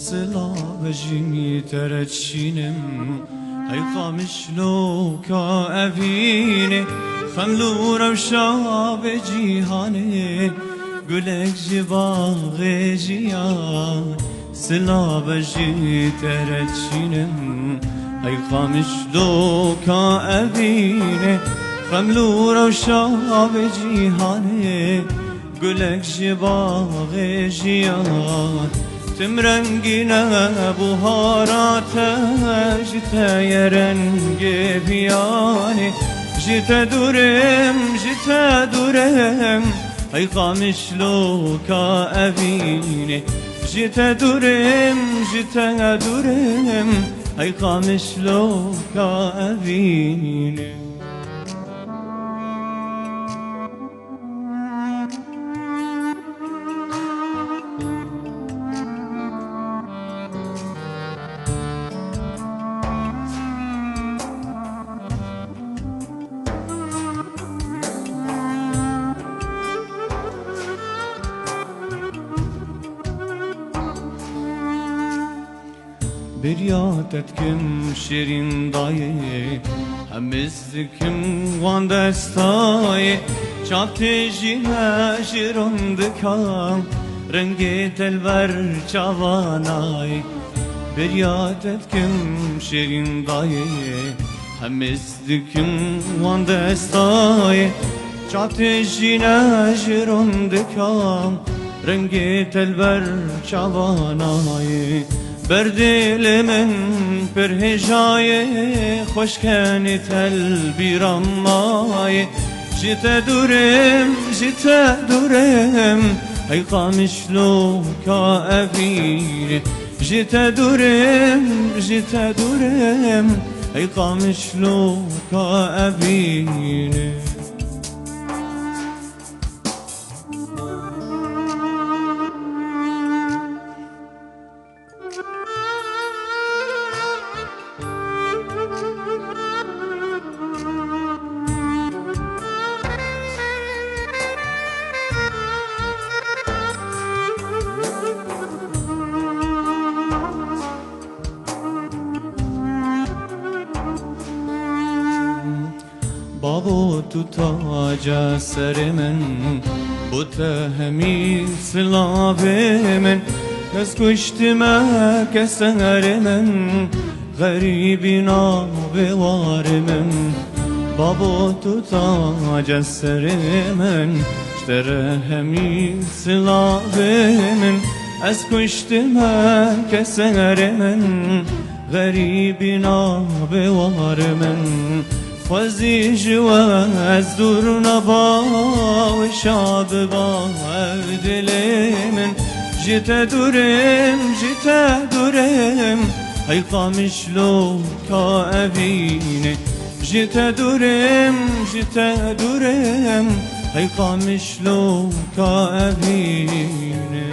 سلا بجيني ترتشينم هاي قامش لو كأفيني خملو روشا بجيهاني قلك جباغ جيان سلا بجيني ترتشينم هاي قامش لو كأفيني خملو روشا بجيهاني قلك جباغ جيان تمرنگينا بهارات جتا يرنگ بياني جتا دورم هاي قامش لو كأبيني جتا دورم هاي قامش لو كأبيني برياتتكم شيرين ضاية همزكم وان دستاية چاپتجيها جيرون دكام رنگي تلبر چاواناي برياتتكم شيرين ضاية همزكم وان دستاية چاپتجيها جيرون دكام رنگي تلبر چاواناي بردل من پرهجای خوش کنی تل بیرمای جتا دورم هی قامش لو كأبيني جتا دورم هی قامش لو كأبيني بابو تو تاج سر من بوت همین سلاب من کس کشت ما کس هر من غریبی نابوار من بابو تو تاج سر من اشتر همین سلاب من از کشت ما کس هر من غریبی نابوار من خوزي جوا از دور نبا وشاب با دل من جتا دورم هاي قامش لو كأبيني جتا دورم هاي قامش لو كأبيني